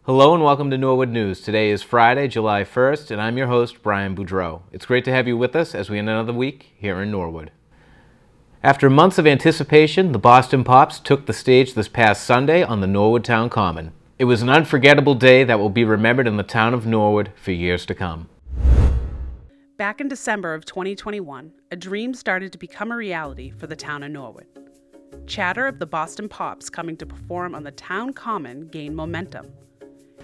Hello and welcome to Norwood News. Today is Friday, July 1st, and I'm your host, Brian Boudreau. It's great to have you with us as we end another week here in Norwood. After months of anticipation, the Boston Pops took the stage this past Sunday on the Norwood Town Common. It was an unforgettable day that will be remembered in the town of Norwood for years to come. Back in December of 2021, a dream started to become a reality for the town of Norwood. Chatter of the Boston Pops coming to perform on the town common gained momentum.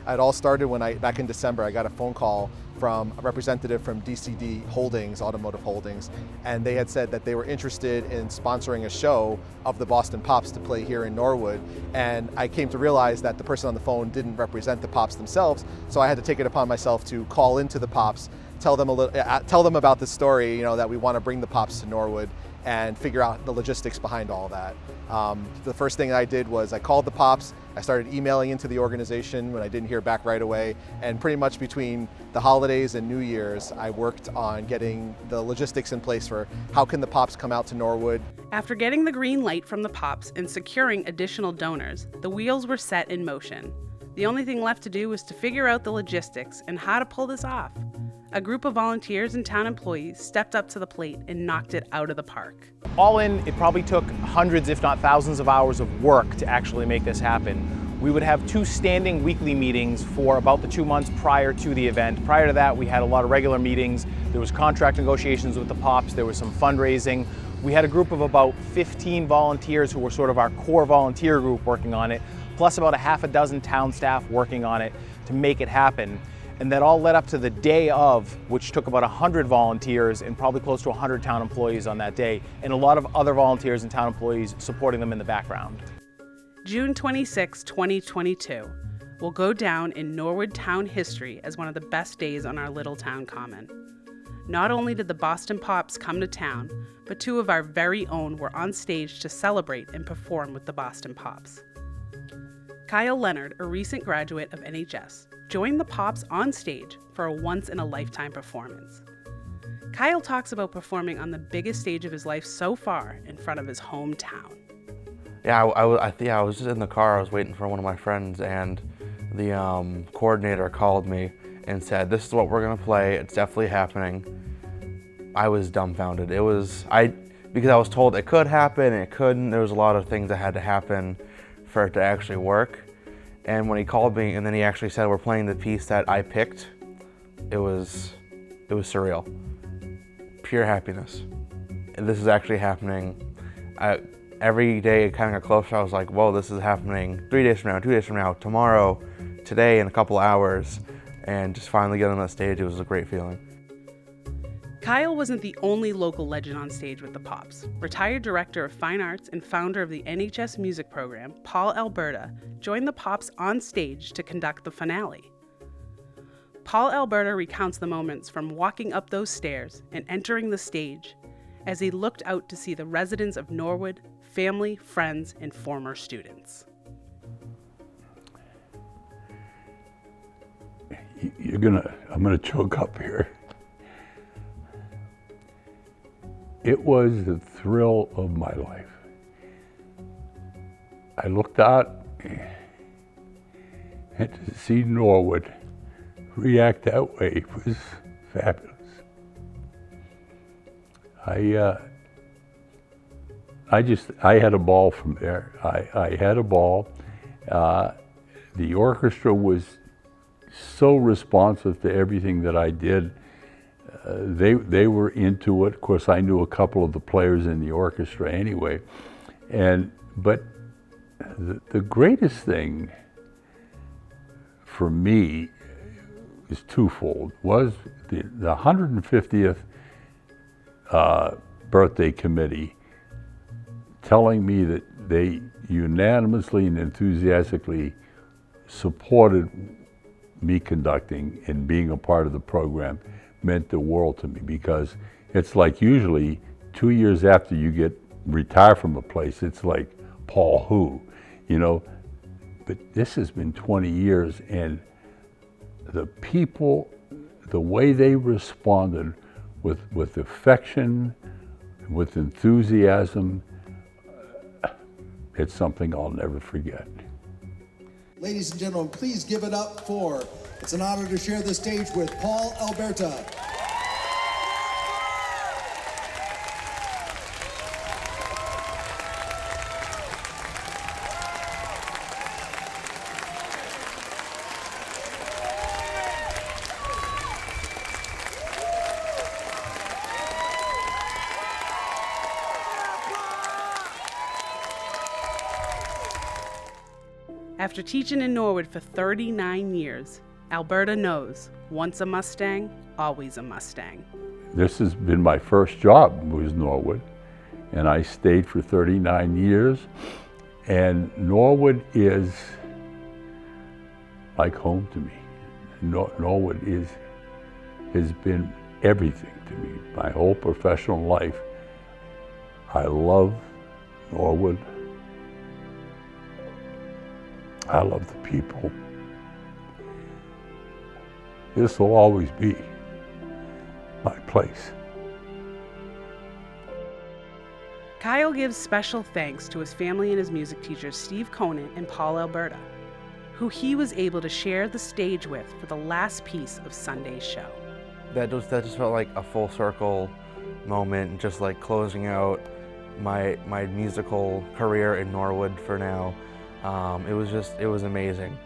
It all started when back in December, I got a phone call from a representative from DCD Holdings, Automotive Holdings, and they had said that they were interested in sponsoring a show of the Boston Pops to play here in Norwood. And I came to realize that the person on the phone didn't represent the Pops themselves, so I had to take it upon myself to call into the Pops, tell them about the story, that we want to bring the Pops to Norwood and figure out the logistics behind all that. The first thing I did was I called the Pops. I started emailing into the organization when I didn't hear back right away, and pretty much between the holidays and New Year's, I worked on getting the logistics in place for how can the Pops come out to Norwood. After getting the green light from the Pops and securing additional donors, the wheels were set in motion. The only thing left to do was to figure out the logistics and how to pull this off. A group of volunteers and town employees stepped up to the plate and knocked it out of the park. All in, it probably took hundreds, if not thousands of hours of work to actually make this happen. We would have 2 standing weekly meetings for about the 2 months prior to the event. Prior to that, we had a lot of regular meetings. There was contract negotiations with the Pops. There was some fundraising. We had a group of about 15 volunteers who were sort of our core volunteer group working on it, plus about a half a dozen town staff working on it to make it happen. And that all led up to the day of, which took about 100 volunteers and probably close to 100 town employees on that day, and a lot of other volunteers and town employees supporting them in the background. June 26, 2022 will go down in Norwood town history as one of the best days on our little town common. Not only did the Boston Pops come to town, but 2 of our very own were on stage to celebrate and perform with the Boston Pops. Kyle Leonard, a recent graduate of NHS, joined the Pops on stage for a once-in-a-lifetime performance. Kyle talks about performing on the biggest stage of his life so far in front of his hometown. Yeah, I was just in the car. I was waiting for one of my friends, and the coordinator called me and said, "This is what we're gonna play. It's definitely happening." I was dumbfounded. Because I was told it could happen, and it couldn't. There was a lot of things that had to happen for it to actually work. And when he called me and then he actually said we're playing the piece that I picked, it was surreal. Pure happiness. And this is actually happening. Every day it kind of got closer. I was like, whoa, this is happening 3 days from now, 2 days from now, tomorrow, today, in a couple hours. And just finally getting on that stage, it was a great feeling. Kyle wasn't the only local legend on stage with the Pops. Retired Director of Fine Arts and founder of the NHS music program, Paul Alberta, joined the Pops on stage to conduct the finale. Paul Alberta recounts the moments from walking up those stairs and entering the stage as he looked out to see the residents of Norwood, family, friends, and former students. I'm gonna choke up here. It was the thrill of my life. I looked out and to see Norwood react that way was fabulous. I had a ball from there. I had a ball. The orchestra was so responsive to everything that I did. They were into it. Of course, I knew a couple of the players in the orchestra anyway. But the greatest thing for me is twofold. Was the 150th birthday committee telling me that they unanimously and enthusiastically supported me conducting and being a part of the program meant the world to me, because it's like usually 2 years after you retire from a place, it's like, Paul who, but this has been 20 years, and the people, the way they responded with affection, with enthusiasm, it's something I'll never forget. Ladies and gentlemen, please give it up for, it's an honor to share the stage with Paul Alberta. After teaching in Norwood for 39 years, Alberta knows once a Mustang, always a Mustang. This has been my first job, was Norwood, and I stayed for 39 years. And Norwood is like home to me. Norwood has been everything to me, my whole professional life. I love Norwood. I love the people. This will always be my place. Kyle gives special thanks to his family and his music teachers, Steve Conant and Paul Alberta, who he was able to share the stage with for the last piece of Sunday's show. That just felt like a full circle moment, just like closing out my musical career in Norwood for now. It was amazing.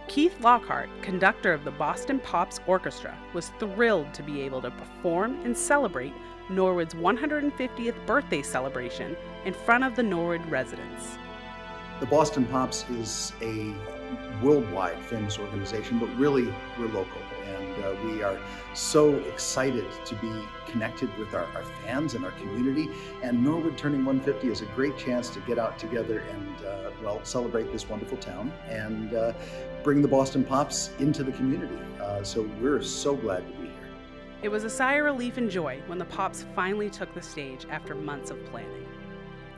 Keith Lockhart, conductor of the Boston Pops Orchestra, was thrilled to be able to perform and celebrate Norwood's 150th birthday celebration in front of the Norwood residents. The Boston Pops is a worldwide famous organization, but really we're local, and we are so excited to be connected with our fans and our community, and Norwood turning 150 is a great chance to get out together and celebrate this wonderful town and bring the Boston Pops into the community. So we're so glad to be here. It was a sigh of relief and joy when the Pops finally took the stage after months of planning.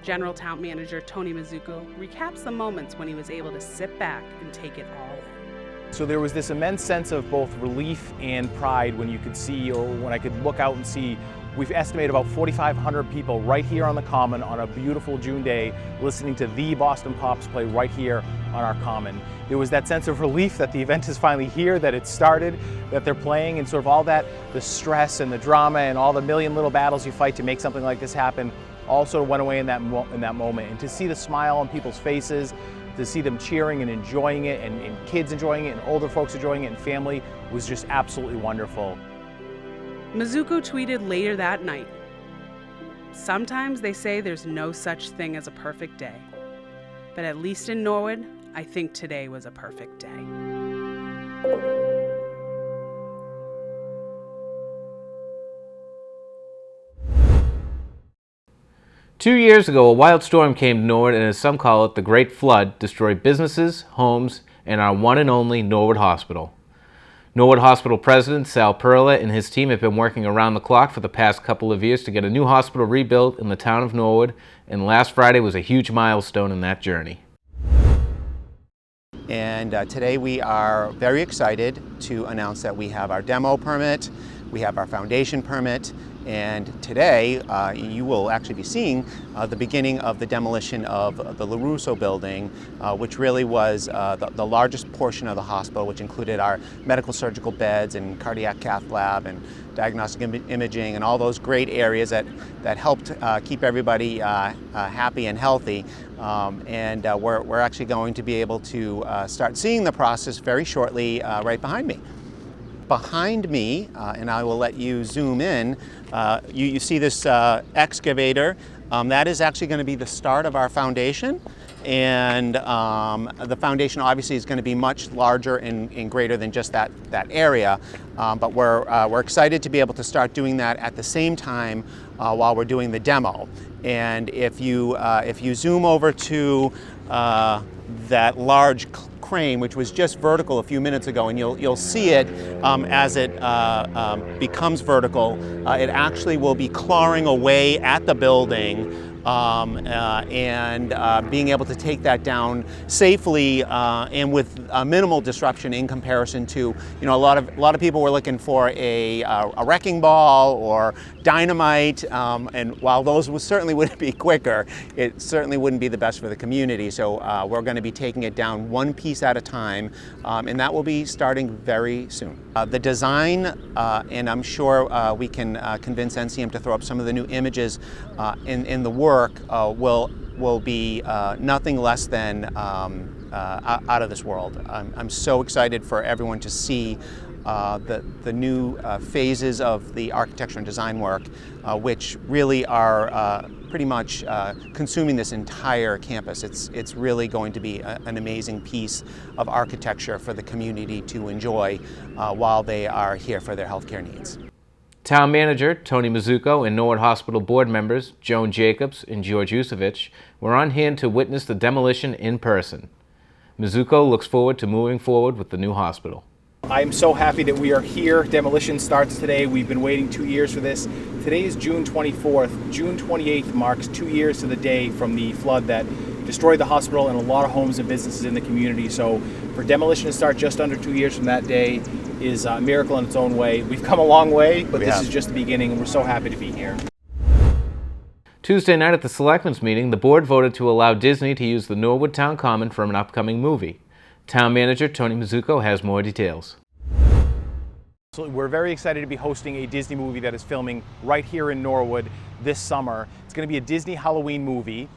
General Town Manager Tony Mizuko recaps the moments when he was able to sit back and take it all in. So there was this immense sense of both relief and pride when you could see, or when I could look out and see, we've estimated about 4,500 people right here on the Common on a beautiful June day listening to the Boston Pops play right here on our Common. There was that sense of relief that the event is finally here, that it started, that they're playing, and sort of all that, the stress and the drama and all the million little battles you fight to make something like this happen, all sort of went away in that moment. And to see the smile on people's faces, to see them cheering and enjoying it, and kids enjoying it, and older folks enjoying it, and family, was just absolutely wonderful. Mizuko tweeted later that night, "Sometimes they say there's no such thing as a perfect day, but at least in Norwood, I think today was a perfect day." Two years ago, a wild storm came to Norwood, and as some call it, the Great Flood destroyed businesses, homes, and our one and only Norwood Hospital. Norwood Hospital President Sal Perla and his team have been working around the clock for the past couple of years to get a new hospital rebuilt in the town of Norwood, and last Friday was a huge milestone in that journey. And today we are very excited to announce that we have our demo permit, we have our foundation permit, and today you will actually be seeing the beginning of the demolition of the LaRusso building, which really was the largest portion of the hospital, which included our medical surgical beds and cardiac cath lab and diagnostic imaging and all those great areas that helped keep everybody happy and healthy. And we're actually going to be able to start seeing the process very shortly right behind me. Behind me, and I will let you zoom in, you see this excavator. That is actually going to be the start of our foundation. And the foundation obviously is going to be much larger and greater than just that area. But we're excited to be able to start doing that at the same time while we're doing the demo. And if you zoom over to that large crane, which was just vertical a few minutes ago, and you'll see it as it becomes vertical. It actually will be clawing away at the building and being able to take that down safely and with minimal disruption in comparison to, a lot of people were looking for a wrecking ball or dynamite, and while those certainly would be quicker, it certainly wouldn't be the best for the community. So we're going to be taking it down one piece at a time, and that will be starting very soon. The design, and I'm sure we can convince NCM to throw up some of the new images in the work, will be nothing less than out of this world. I'm so excited for everyone to see the new phases of the architecture and design work, which really are pretty much consuming this entire campus. It's really going to be an amazing piece of architecture for the community to enjoy while they are here for their healthcare needs. Town Manager Tony Mizuko and Norwood Hospital board members Joan Jacobs and George Yusevich were on hand to witness the demolition in person. Mizuko looks forward to moving forward with the new hospital. I'm so happy that we are here. Demolition starts today. We've been waiting 2 years for this. Today is June 24th. June 28th marks 2 years to the day from the flood that destroyed the hospital and a lot of homes and businesses in the community. So for demolition to start just under 2 years from that day is a miracle in its own way. We've come a long way, but this is just the beginning, and we're so happy to be here. Tuesday night at the Selectmen's meeting, the board voted to allow Disney to use the Norwood Town Common for an upcoming movie. Town Manager Tony Mizuko has more details. So we're very excited to be hosting a Disney movie that is filming right here in Norwood this summer. It's going to be a Disney Halloween movie,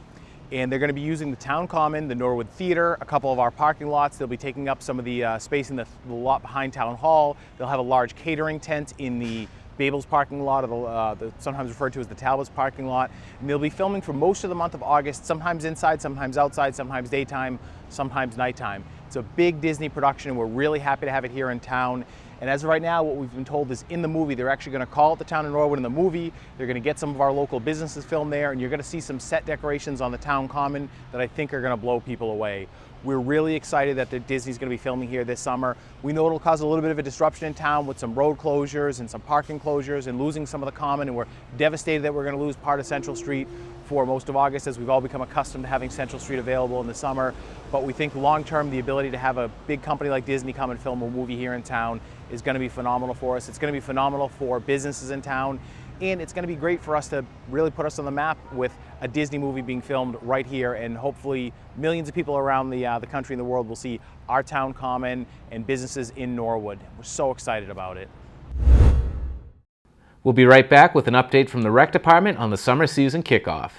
and they're going to be using the Town Common, the Norwood Theater, a couple of our parking lots. They'll be taking up some of the space in the lot behind Town Hall. They'll have a large catering tent in the Babel's parking lot, or sometimes referred to as the Talbot's parking lot. And they'll be filming for most of the month of August, sometimes inside, sometimes outside, sometimes daytime, sometimes nighttime. It's a big Disney production, and we're really happy to have it here in town. And as of right now, what we've been told is in the movie, they're actually going to call it the Town of Norwood in the movie. They're going to get some of our local businesses filmed there, and you're going to see some set decorations on the Town Common that I think are going to blow people away. We're really excited that Disney's going to be filming here this summer. We know it'll cause a little bit of a disruption in town with some road closures and some parking closures and losing some of the common, and we're devastated that we're going to lose part of Central Street for most of August, as we've all become accustomed to having Central Street available in the summer. But we think long-term, the ability to have a big company like Disney come and film a movie here in town is going to be phenomenal for us. It's going to be phenomenal for businesses in town, and it's going to be great for us to really put us on the map with a Disney movie being filmed right here, and hopefully millions of people around the country and the world will see our town common and businesses in Norwood. We're so excited about it. We'll be right back with an update from the Rec Department on the summer season kickoff.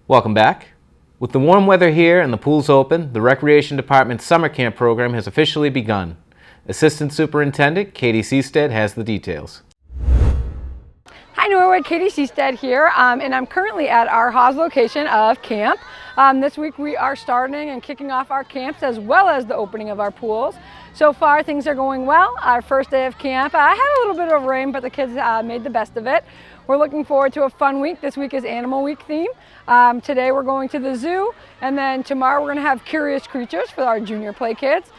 Welcome back. With the warm weather here and the pools open, the Recreation Department's summer camp program has officially begun. Assistant Superintendent Katie Seastead has the details. Hi Norwood, Katie Seastead here, and I'm currently at our Haas location of camp. This week we are starting and kicking off our camps as well as the opening of our pools. So far things are going well. Our first day of camp, I had a little bit of rain, but the kids made the best of it. We're looking forward to a fun week. This week is Animal Week theme. Today we're going to the zoo, and then tomorrow we're going to have Curious Creatures for our junior play kids.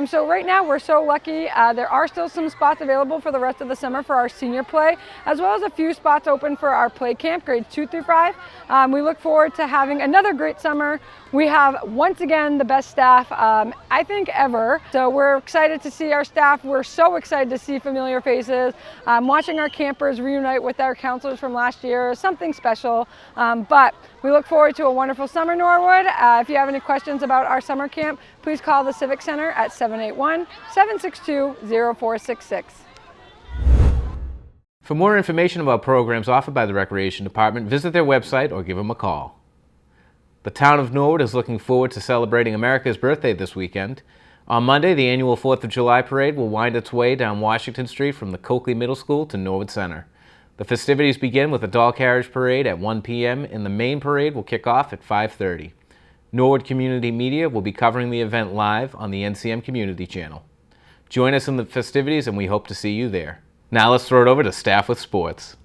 So right now we're so lucky. There are still some spots available for the rest of the summer for our senior play, as well as a few spots open for our play camp, grades 2 through 5. We look forward to having another great summer. We have, once again, the best staff, I think, ever. So we're excited to see our staff. We're so excited to see familiar faces. Watching our campers reunite with our counselors from last year is something special. But we look forward to a wonderful summer, Norwood. If you have any questions about our summer camp, please call the Civic Center at 781-762-0466. For more information about programs offered by the Recreation Department, visit their website or give them a call. The town of Norwood is looking forward to celebrating America's birthday this weekend. On Monday, the annual 4th of July parade will wind its way down Washington Street from the Coakley Middle School to Norwood Center. The festivities begin with a doll carriage parade at 1 p.m. and the main parade will kick off at 5:30. Norwood Community Media will be covering the event live on the NCM Community Channel. Join us in the festivities and we hope to see you there. Now let's throw it over to Staff with Sports.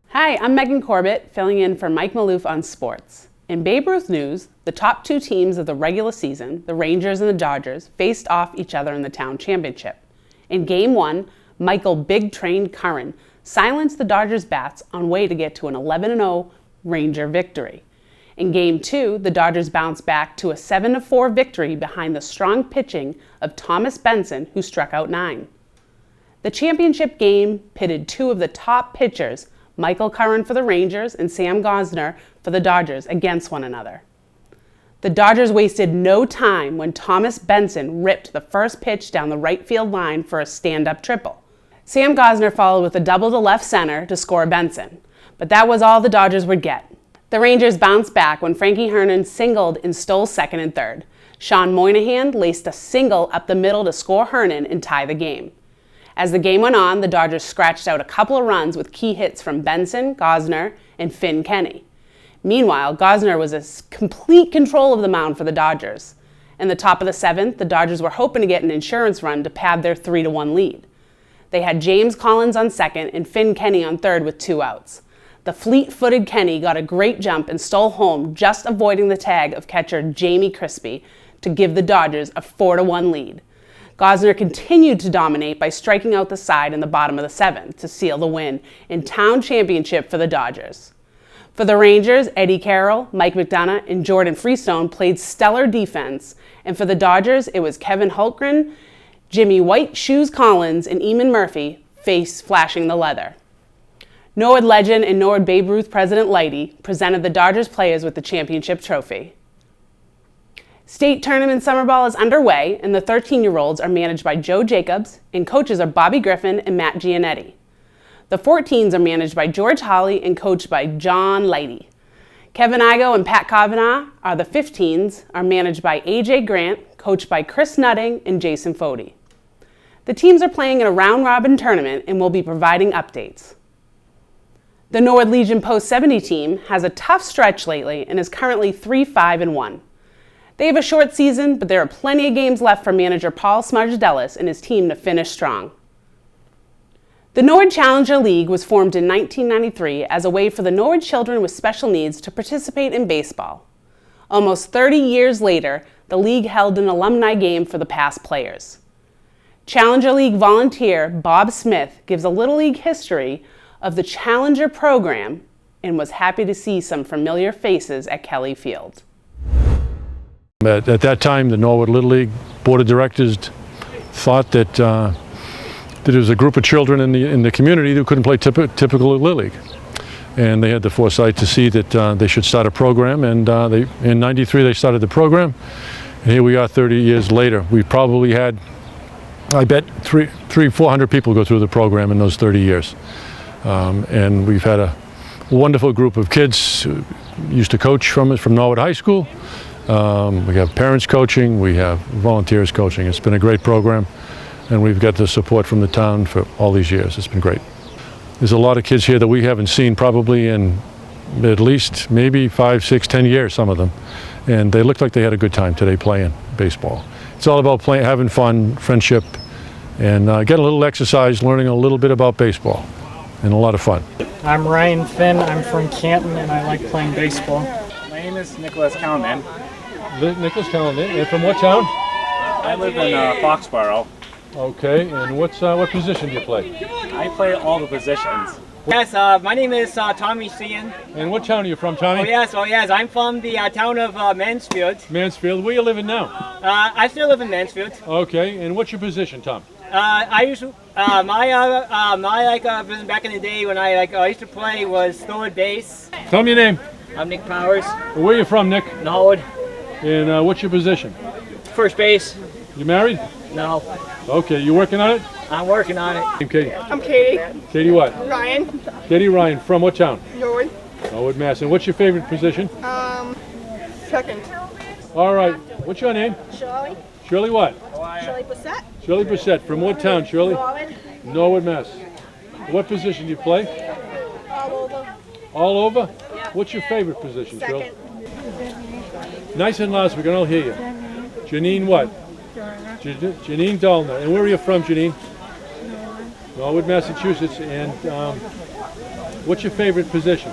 Hi, I'm Megan Corbett, filling in for Mike Maloof on sports. In Babe Ruth news, the top two teams of the regular season, the Rangers and the Dodgers, faced off each other in the town championship. In Game 1, Michael Big Train Curran silenced the Dodgers' bats on way to get to an 11-0 Ranger victory. In Game 2, the Dodgers bounced back to a 7-4 victory behind the strong pitching of Thomas Benson, who struck out 9. The championship game pitted two of the top pitchers, Michael Curran for the Rangers and Sam Gosner for the Dodgers, against one another. The Dodgers wasted no time when Thomas Benson ripped the first pitch down the right field line for a stand-up triple. Sam Gosner followed with a double to left center to score Benson, but that was all the Dodgers would get. The Rangers bounced back when Frankie Hernan singled and stole second and third. Sean Moynihan laced a single up the middle to score Hernan and tie the game. As the game went on, the Dodgers scratched out a couple of runs with key hits from Benson, Gosner, and Finn Kenny. Meanwhile, Gosner was in complete control of the mound for the Dodgers. In the top of the 7th, the Dodgers were hoping to get an insurance run to pad their 3-1 lead. They had James Collins on second and Finn Kenny on third with 2 outs. The fleet-footed Kenny got a great jump and stole home, just avoiding the tag of catcher Jamie Crispy to give the Dodgers a 4-1 lead. Gosner continued to dominate by striking out the side in the bottom of the 7th to seal the win in town championship for the Dodgers. For the Rangers, Eddie Carroll, Mike McDonough, and Jordan Freestone played stellar defense, and for the Dodgers, it was Kevin Hultgren, Jimmy White Shoes Collins, and Eamon Murphy face flashing the leather. Norwood legend and Norwood Babe Ruth President Lighty presented the Dodgers players with the championship trophy. State tournament summer ball is underway, and the 13-year-olds are managed by Joe Jacobs, and coaches are Bobby Griffin and Matt Gianetti. The 14s are managed by George Holly and coached by John Lighty. Kevin Igo and Pat Kavanaugh are the 15s, are managed by A.J. Grant, coached by Chris Nutting and Jason Fody. The teams are playing in a round-robin tournament and will be providing updates. The Norwood Legion Post-70 team has a tough stretch lately and is currently 3-5-1. They have a short season, but there are plenty of games left for manager Paul Smudge-Dellis and his team to finish strong. The Norwood Challenger League was formed in 1993 as a way for the Norwood children with special needs to participate in baseball. Almost 30 years later, the league held an alumni game for the past players. Challenger League volunteer Bob Smith gives a Little League history of the Challenger program and was happy to see some familiar faces at Kelly Field. At that time, the Norwood Little League Board of Directors thought that there was a group of children in the community who couldn't play typical Little League. And they had the foresight to see that they should start a program, and in '93 they started the program. And here we are 30 years later. We probably had, I bet, 400 people go through the program in those 30 years. And we've had a wonderful group of kids who used to coach from Norwood High School. We have parents coaching, we have volunteers coaching. It's been a great program, and we've got the support from the town for all these years. It's been great. There's a lot of kids here that we haven't seen probably in at least maybe 5, 6, 10 years, some of them. And they looked like they had a good time today playing baseball. It's all about playing, having fun, friendship, and getting a little exercise, learning a little bit about baseball, and a lot of fun. I'm Ryan Finn, I'm from Canton, and I like playing baseball. My name is Nicholas Callinan. Nicholas Callinan, and from what town? I live in Foxborough. Okay, and what position do you play? I play all the positions. Yes, my name is Tommy Sheehan. And what town are you from, Tommy? Oh yes, I'm from the town of Mansfield. Mansfield, where you living now? I still live in Mansfield. Okay, and what's your position, Tom? I used to, my position back in the day when I used to play was third base. Tell me your name. I'm Nick Powers. Where are you from, Nick? Norwood. And what's your position? First base. You married? No. Okay, you working on it? I'm working on it. I'm Katie. I'm Katie. Katie what? Ryan. Katie Ryan, from what town? Norwood. Norwood, Mass. And what's your favorite position? Second. All right. What's your name? Charlie. Shirley what? Shirley Bissett. Shirley Bissett. From what town, Shirley? Norwood. Norwood, Mass. What position do you play? All over. All over? Yeah. What's your favorite position, Shirley? Second. Nice and loud so we can all hear you. Janine what? Janine Dolner. And where are you from, Janine? Norwood, Massachusetts. And what's your favorite position?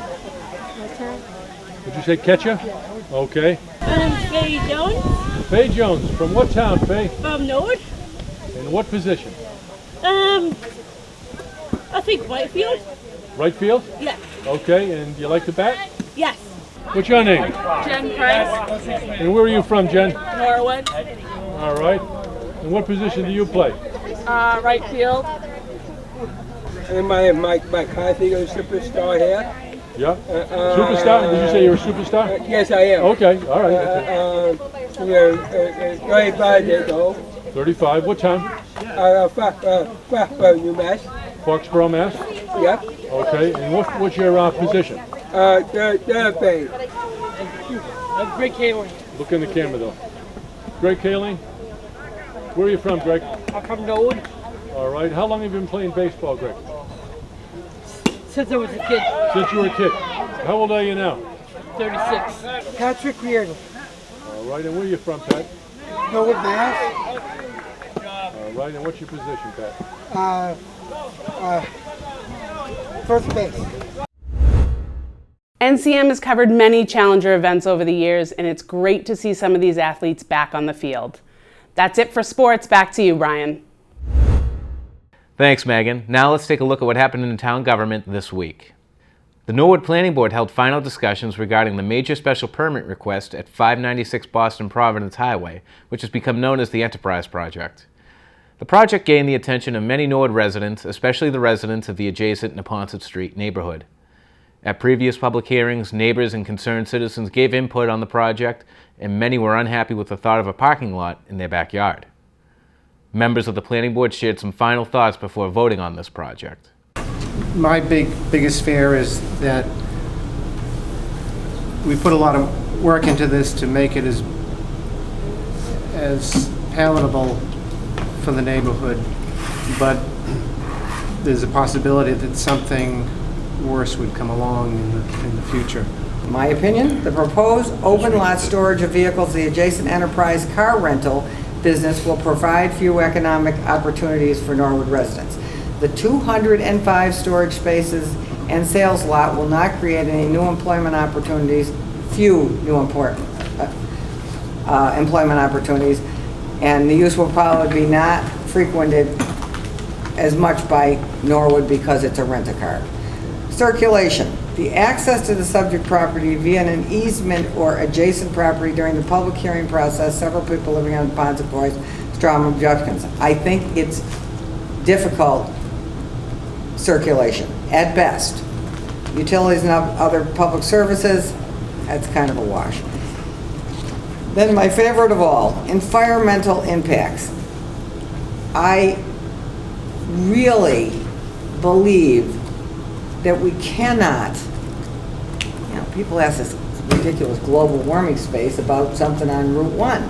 Would you say catcher? Okay. Faye Jones. Faye Jones. From what town, Faye? From Norwood. And what position? I think Whitefield. Right field? Yeah. Okay. And you like to bat? Yes. What's your name? Jen Price. And where are you from, Jen? Norwood. All right. And what position do you play? Right field. And my colleague is a superstar here. Yeah. Superstar? Did you say you're a superstar? Yes, I am. Okay. All right. We're 35 years old. 35. What town? Foxborough, New Mass. Foxborough, Mass. Yep. Okay. And what's your position? Third base. Greg Kaling. Look in the camera, though. Greg Kaling. Where are you from, Greg? I'm from Norwood. All right. How long have you been playing baseball, Greg? Since I was a kid. Since you were a kid. How old are you now? 36. Patrick Reardon. All right. And where are you from, Pat? Norwood, Mass. All right. And what's your position, Pat? First base. NCM has covered many Challenger events over the years, and it's great to see some of these athletes back on the field. That's it for sports. Back to you, Brian. Thanks, Megan. Now let's take a look at what happened in town government this week. The Norwood Planning Board held final discussions regarding the major special permit request at 596 Boston Providence Highway, which has become known as the Enterprise Project. The project gained the attention of many Norwood residents, especially the residents of the adjacent Neponset Street neighborhood. At previous public hearings, neighbors and concerned citizens gave input on the project, and many were unhappy with the thought of a parking lot in their backyard. Members of the planning board shared some final thoughts before voting on this project. My biggest fear is that we put a lot of work into this to make it as palatable for the neighborhood, but there's a possibility that something worse would come along in the future. In my opinion, the proposed open lot storage of vehicles, the adjacent enterprise car rental business will provide few economic opportunities for Norwood residents. The 205 storage spaces and sales lot will not create any new employment opportunities, few new employment opportunities, and the use will probably be not frequented as much by Norwood because it's a rent-a-car. Circulation. The access to the subject property via an easement or adjacent property during the public hearing process, several people living on the ponds voiced strong objections. I think it's difficult circulation, at best. Utilities and other public services, that's kind of a wash. Then my favorite of all, environmental impacts. I really believe that we cannot, people ask this ridiculous global warming space about something on Route 1,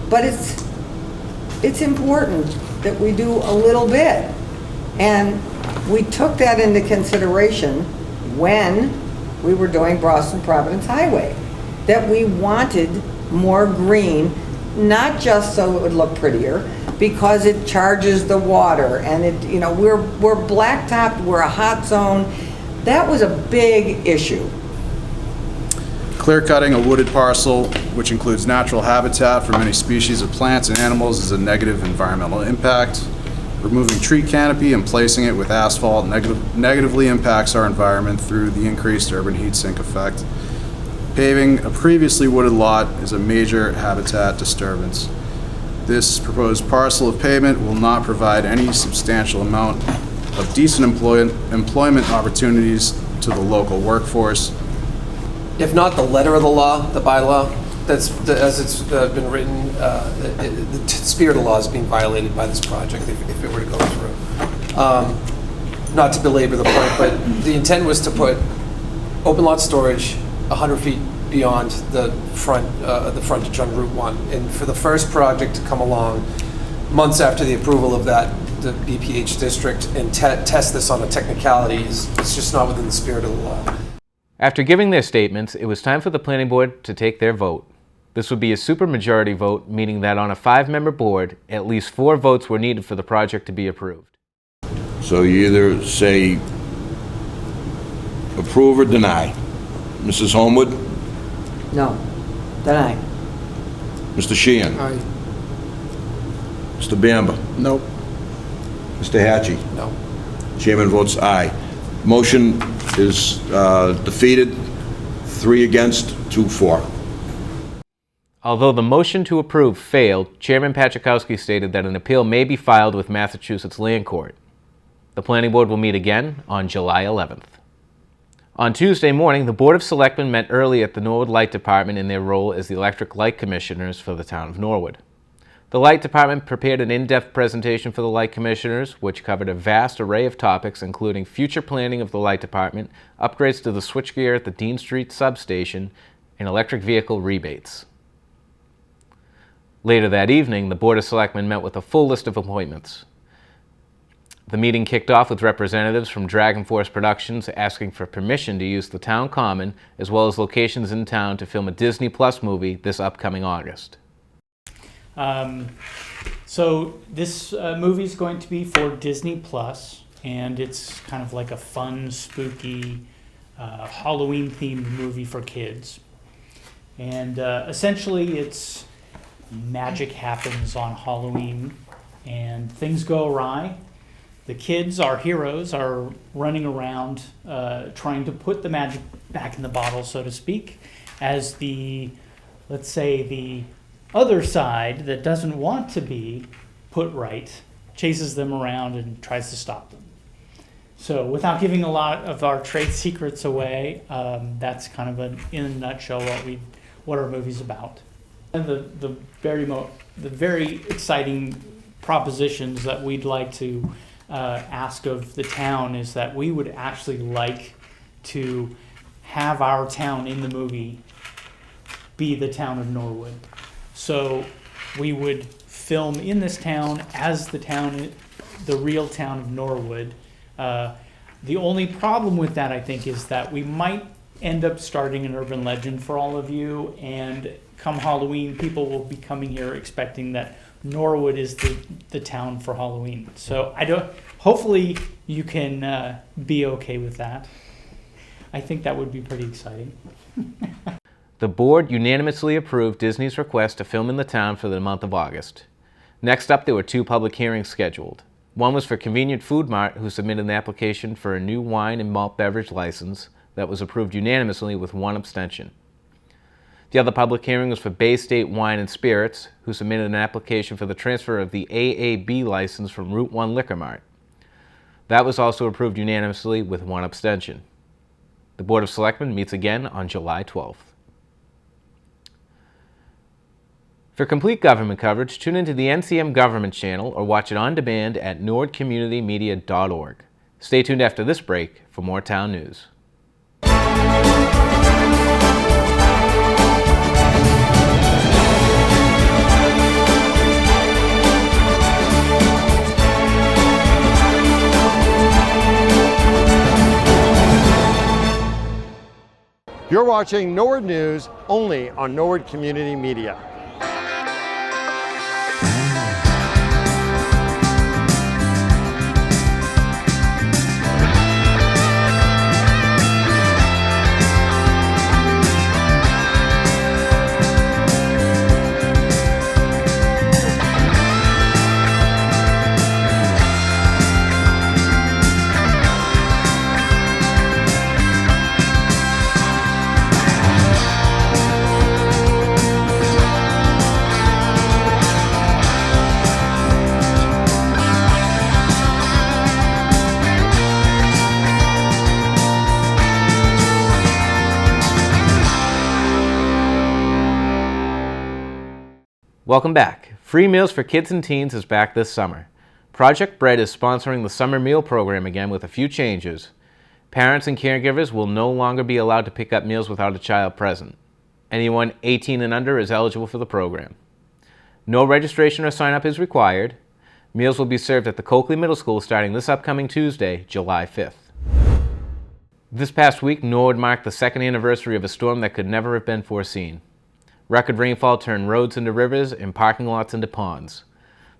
but it's important that we do a little bit. And we took that into consideration when we were doing Boston Providence Highway, that we wanted more green, not just so it would look prettier, because it charges the water, and we're blacktopped, we're a hot zone. That was a big issue. Clear cutting a wooded parcel, which includes natural habitat for many species of plants and animals, is a negative environmental impact. Removing tree canopy and placing it with asphalt negatively impacts our environment through the increased urban heat sink effect. Paving a previously wooded lot is a major habitat disturbance. This proposed parcel of pavement will not provide any substantial amount of decent employment opportunities to the local workforce. If not the letter of the law, the bylaw, as it's been written, the spirit of the law is being violated by this project if it were to go through. Not to belabor the point, but the intent was to put open lot storage 100 feet beyond the frontage on Route 1. And for the first project to come along months after the approval of that, the BPH district, and test this on a technicality it's just not within the spirit of the law. After giving their statements, it was time for the planning board to take their vote. This would be a supermajority vote, meaning that on a 5-member board, at least 4 votes were needed for the project to be approved. So you either say approve or deny. Mrs. Homewood? No. Deny. Mr. Sheehan? Aye. Mr. Bamba? Nope. Mr. Hatchie? No. Chairman votes aye. Motion is defeated, 3 against, 2 for. Although the motion to approve failed, Chairman Pachakowski stated that an appeal may be filed with Massachusetts Land Court. The Planning Board will meet again on July 11th. On Tuesday morning, the Board of Selectmen met early at the Norwood Light Department in their role as the Electric Light Commissioners for the town of Norwood. The Light Department prepared an in-depth presentation for the Light Commissioners, which covered a vast array of topics, including future planning of the Light Department, upgrades to the switchgear at the Dean Street substation, and electric vehicle rebates. Later that evening, the Board of Selectmen met with a full list of appointments. The meeting kicked off with representatives from Dragon Force Productions asking for permission to use the town common as well as locations in town to film a Disney Plus movie this upcoming August. So this movie is going to be for Disney Plus, and it's kind of like a fun, spooky, Halloween-themed movie for kids. And essentially it's magic happens on Halloween and things go awry. The kids, our heroes, are running around trying to put the magic back in the bottle, so to speak, as let's say the other side that doesn't want to be put right chases them around and tries to stop them. So without giving a lot of our trade secrets away, that's kind of in a nutshell what our movie's about. And the very exciting propositions that we'd like to ask of the town is that we would actually like to have our town in the movie be the town of Norwood. So we would film in this town as the real town of Norwood. The only problem with that, I think, is that we might end up starting an urban legend for all of you, and come Halloween, people will be coming here expecting that Norwood is the town for Halloween. So hopefully you can be okay with that. I think that would be pretty exciting. The board unanimously approved Disney's request to film in the town for the month of August. Next up, there were 2 public hearings scheduled. One was for Convenient Food Mart, who submitted an application for a new wine and malt beverage license that was approved unanimously with 1 abstention. The other public hearing was for Bay State Wine and Spirits, who submitted an application for the transfer of the AAB license from Route 1 Liquor Mart. That was also approved unanimously with 1 abstention. The Board of Selectmen meets again on July 12th. For complete government coverage, tune into the NCM Government channel or watch it on demand at nordcommunitymedia.org. Stay tuned after this break for more town news. You're watching Norwood News only on Norwood Community Media. Welcome back. Free Meals for Kids and Teens is back this summer. Project Bread is sponsoring the summer meal program again with a few changes. Parents and caregivers will no longer be allowed to pick up meals without a child present. Anyone 18 and under is eligible for the program. No registration or sign-up is required. Meals will be served at the Coakley Middle School starting this upcoming Tuesday, July 5th. This past week, Norwood marked the second anniversary of a storm that could never have been foreseen. Record rainfall turned roads into rivers and parking lots into ponds.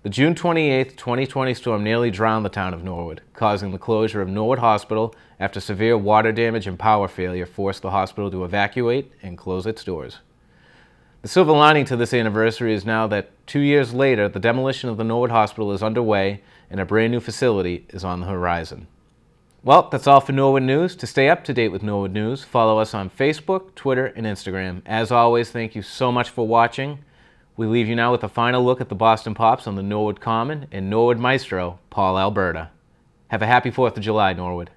The June 28, 2020 storm nearly drowned the town of Norwood, causing the closure of Norwood Hospital after severe water damage and power failure forced the hospital to evacuate and close its doors. The silver lining to this anniversary is now that 2 years later, the demolition of the Norwood Hospital is underway and a brand new facility is on the horizon. Well, that's all for Norwood News. To stay up to date with Norwood News, follow us on Facebook, Twitter, and Instagram. As always, thank you so much for watching. We leave you now with a final look at the Boston Pops on the Norwood Common and Norwood Maestro, Paul Alberta. Have a happy 4th of July, Norwood.